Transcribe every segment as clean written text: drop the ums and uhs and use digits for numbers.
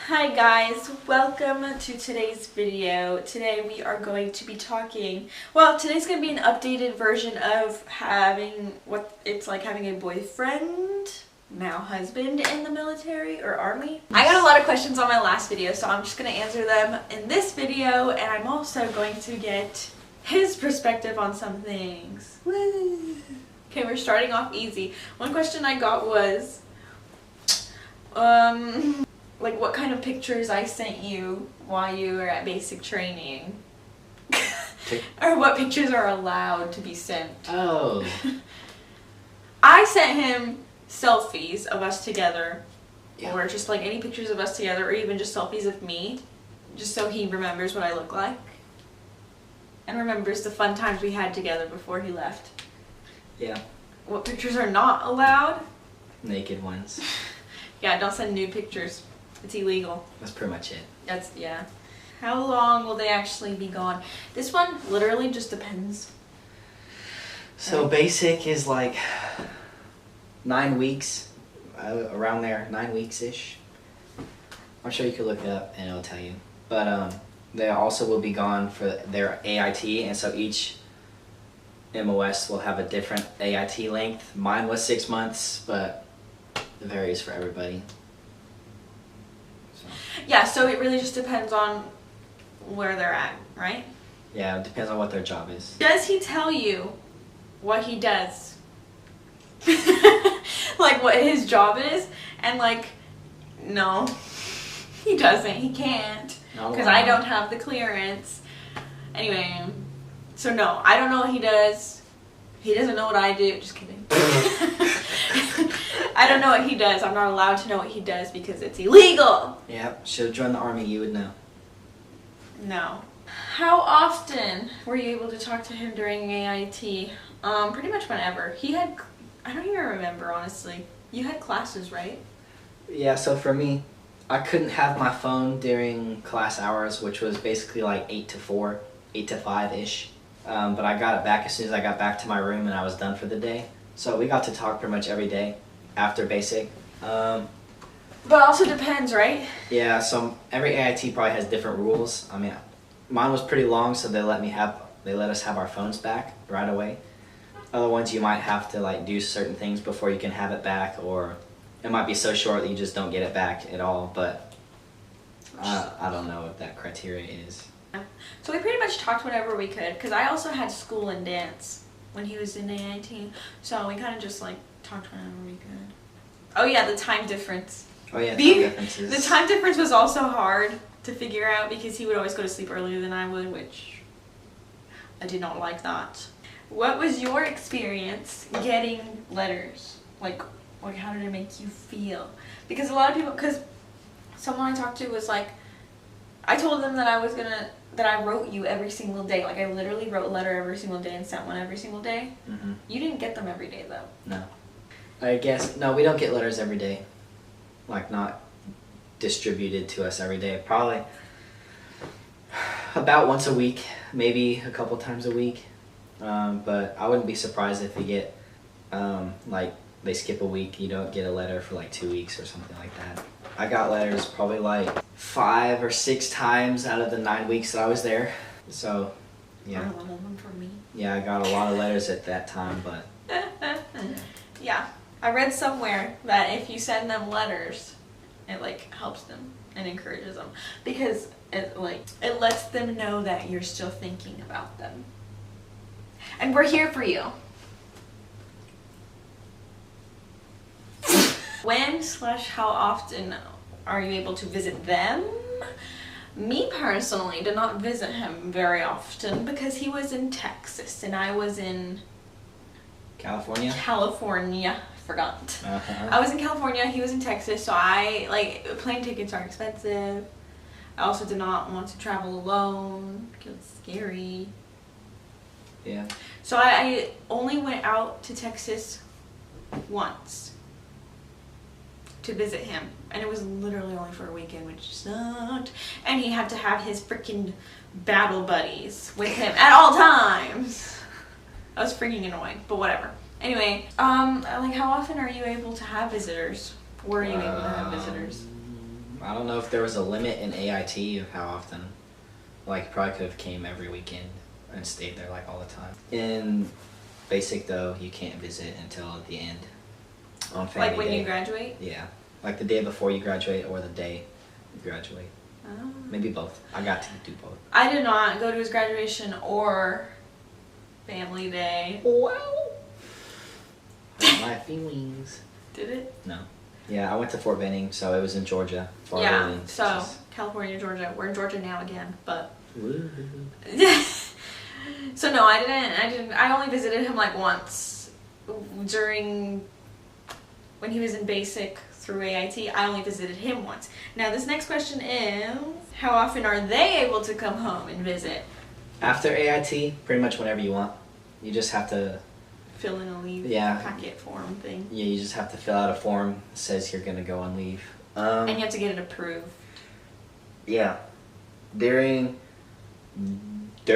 Hi guys, welcome to today's video. Today we are going to be talking, today's going to be an updated version of having what it's like having a boyfriend, now husband in the military or army. I got a lot of questions on my last video, so I'm just going to answer them in this video, and I'm also going to get his perspective on some things. Woo! Okay, we're starting off easy. One question I got was, like what kind of pictures I sent you while you were at basic training. Or what pictures are allowed to be sent. Oh. I sent him selfies of us together. Yeah. Or just like any pictures of us together, or even just selfies of me. Just so he remembers what I look like. And remembers the fun times we had together before he left. Yeah. What pictures are not allowed? Naked ones. Yeah, don't send nude pictures. It's illegal. That's pretty much it. Yeah. How long will they actually be gone? This one literally just depends. So basic is like 9 weeks, around there, 9 weeks-ish. I'm sure you could look it up and it'll tell you. But they also will be gone for their AIT, and so each MOS will have a different AIT length. Mine was 6 months, but it varies for everybody. Yeah, so it really just depends on where they're at, right? Yeah, it depends on what their job is. Does he tell you what he does? Like what his job is? And like, no, he doesn't. He can't. Because I don't have the clearance. Anyway, so no, I don't know what he does. He doesn't know what I do. Just kidding. I don't know what he does. I'm not allowed to know what he does because it's illegal. Yep, should have joined the army, you would know. No. How often were you able to talk to him during AIT? Pretty much whenever. He had, I don't even remember honestly. You had classes, right? Yeah, so for me, I couldn't have my phone during class hours, which was basically like 8 to 4, 8 to 5-ish. But I got it back as soon as I got back to my room and I was done for the day. So we got to talk pretty much every day after basic. But also depends, right? Yeah, so every AIT probably has different rules. I mean, mine was pretty long, so they let us have our phones back right away. Other ones you might have to like do certain things before you can have it back, or it might be so short that you just don't get it back at all, but I don't know what that criteria is. So we pretty much talked whenever we could, because I also had school and dance when he was in AIT, so we kind of just like talked whenever we could. Oh yeah, the time difference. Oh yeah, time differences. The time difference was also hard to figure out because he would always go to sleep earlier than I would, which I did not like that. What was your experience getting letters? Like how did it make you feel? Because a lot of people, because someone I talked to was like, I told them that I wrote you every single day. Like I literally wrote a letter every single day and sent one every single day. Mm-hmm. You didn't get them every day though. No. I guess, no, we don't get letters every day. Like not distributed to us every day. Probably about once a week, maybe a couple times a week. But I wouldn't be surprised if you get, like they skip a week, you don't get a letter for like 2 weeks or something like that. I got letters probably like 5 or 6 times out of the 9 weeks that I was there. So, yeah. A lot of them for me. Yeah, I got a lot of letters at that time, but... Yeah. I read somewhere that if you send them letters, it like helps them and encourages them. Because it lets them know that you're still thinking about them. And we're here for you. When/how often are you able to visit them? Me personally did not visit him very often because he was in Texas and I was in California? California. Forgot. Uh-huh. I was in California, he was in Texas, so plane tickets are expensive. I also did not want to travel alone because it's scary. Yeah. So I only went out to Texas once to visit him, and it was literally only for a weekend, which sucked. And he had to have his freaking battle buddies with him at all times. That was freaking annoying, but whatever. Anyway, like how often are you able to have visitors? Were you able to have visitors? I don't know if there was a limit in AIT of how often. Like, probably could have came every weekend and stayed there like all the time. In basic though, you can't visit until the end on family Like when day. you graduate? Yeah, like the day before you graduate or the day you graduate. Oh. Maybe both. I got to do both. I did not go to his graduation or family day. Wow. My feelings. Did it? No. Yeah, I went to Fort Benning, so it was in Georgia. Yeah, so California, Georgia. We're in Georgia now again, but. Woo. So no, I didn't. I only visited him like once during when he was in basic through AIT. I only visited him once. Now this next question is, how often are they able to come home and visit? After AIT, pretty much whenever you want. You just have to Fill in a leave packet form thing. Yeah, you just have to fill out a form that says you're gonna go on leave. And you have to get it approved. Yeah. During. Just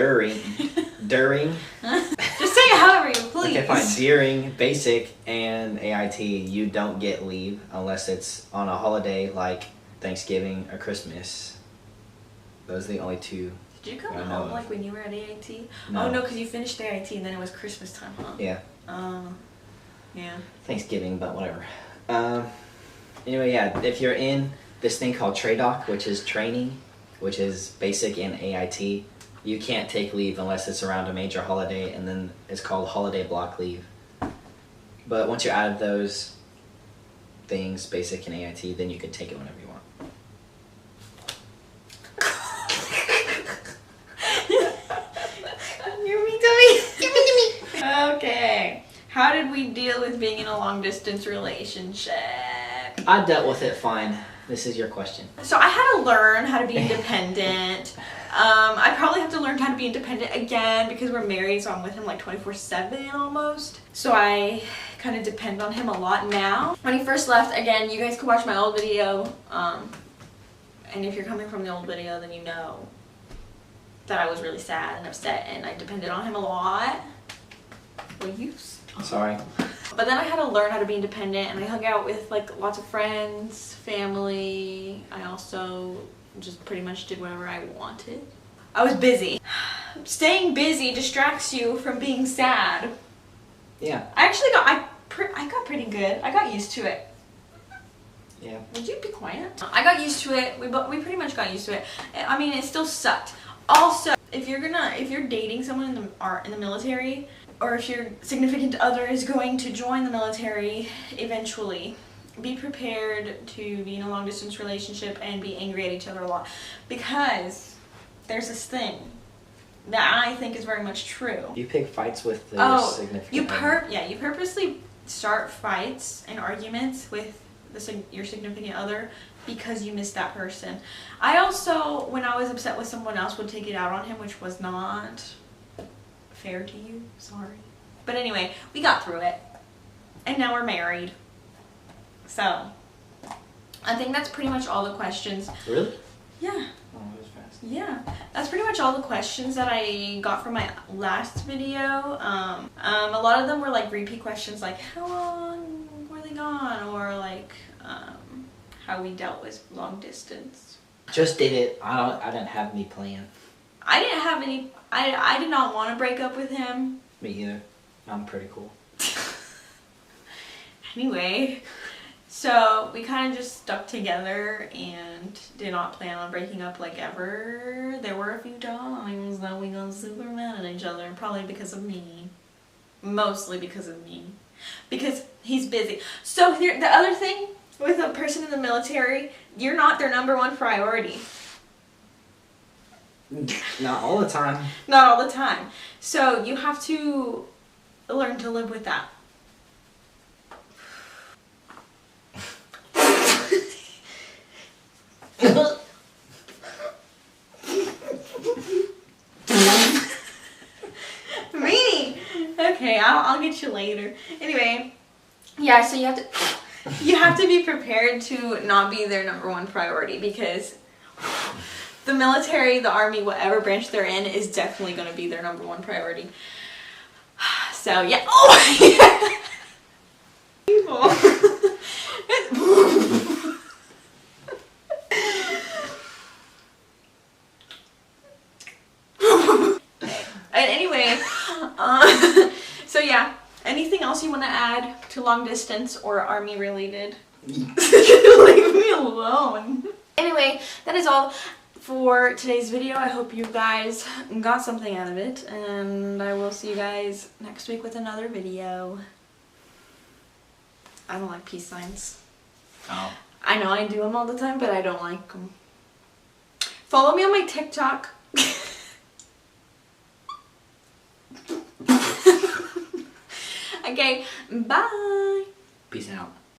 say it however you please. Okay, fine. During basic and AIT, you don't get leave unless it's on a holiday like Thanksgiving or Christmas. Those are the only two. Did you come home like when you were at AIT? No. Oh no, because you finished AIT and then it was Christmas time, huh? Yeah. Yeah. Thanksgiving, but whatever. Anyway, yeah, if you're in this thing called TRADOC, which is training, which is basic and AIT, you can't take leave unless it's around a major holiday, and then it's called holiday block leave. But once you're out of those things, basic and AIT, then you can take it whenever you want. You're mean to me. You're mean to me. Okay. How did we deal with being in a long distance relationship? I dealt with it fine. This is your question. So I had to learn how to be independent. I probably have to learn how to be independent again because we're married, so I'm with him like 24/7 almost. So I kind of depend on him a lot now. When he first left, again, you guys could watch my old video. And if you're coming from the old video, then you know that I was really sad and upset and I depended on him a lot. Well, you stop. Sorry. But then I had to learn how to be independent, and I hung out with like lots of friends, family. I also just pretty much did whatever I wanted. I was busy. Staying busy distracts you from being sad. Yeah. I actually got pretty good. I got used to it. Yeah. Would you be quiet? I got used to it. We pretty much got used to it. I mean, it still sucked. Also, if you're dating someone in the military, or if your significant other is going to join the military eventually, be prepared to be in a long distance relationship and be angry at each other a lot, because there's this thing that I think is very much true. You pick fights with the significant other. You purposely start fights and arguments with your significant other because you miss that person. I also, when I was upset with someone else, would take it out on him, which was not fair to you. Sorry. But anyway, we got through it. And now we're married. So, I think that's pretty much all the questions. Really? Yeah. Oh, that was fast. Yeah, that's pretty much all the questions that I got from my last video. A lot of them were like repeat questions, like how long were they gone, or like how we dealt with long distance. Just did it. I didn't have any plan. I didn't have any. I did not want to break up with him. Me either. I'm pretty cool. Anyway. So we kind of just stuck together and did not plan on breaking up like ever. There were a few times that we got super mad at each other, probably because of me. Mostly because of me. Because he's busy. So here, the other thing with a person in the military, you're not their number one priority. Not all the time. Not all the time. So you have to learn to live with that. Me? Okay, I'll get you later. Anyway, yeah, so you have to be prepared to not be their number one priority, because the military, the army, whatever branch they're in, is definitely going to be their number one priority. So yeah. Oh yeah. People. But anyway, so yeah, anything else you want to add to long distance or army related? Leave me alone. Anyway, that is all for today's video. I hope you guys got something out of it, and I will see you guys next week with another video. I don't like peace signs. Oh. I know I do them all the time, but I don't like them. Follow me on my TikTok. Okay, bye. Peace out.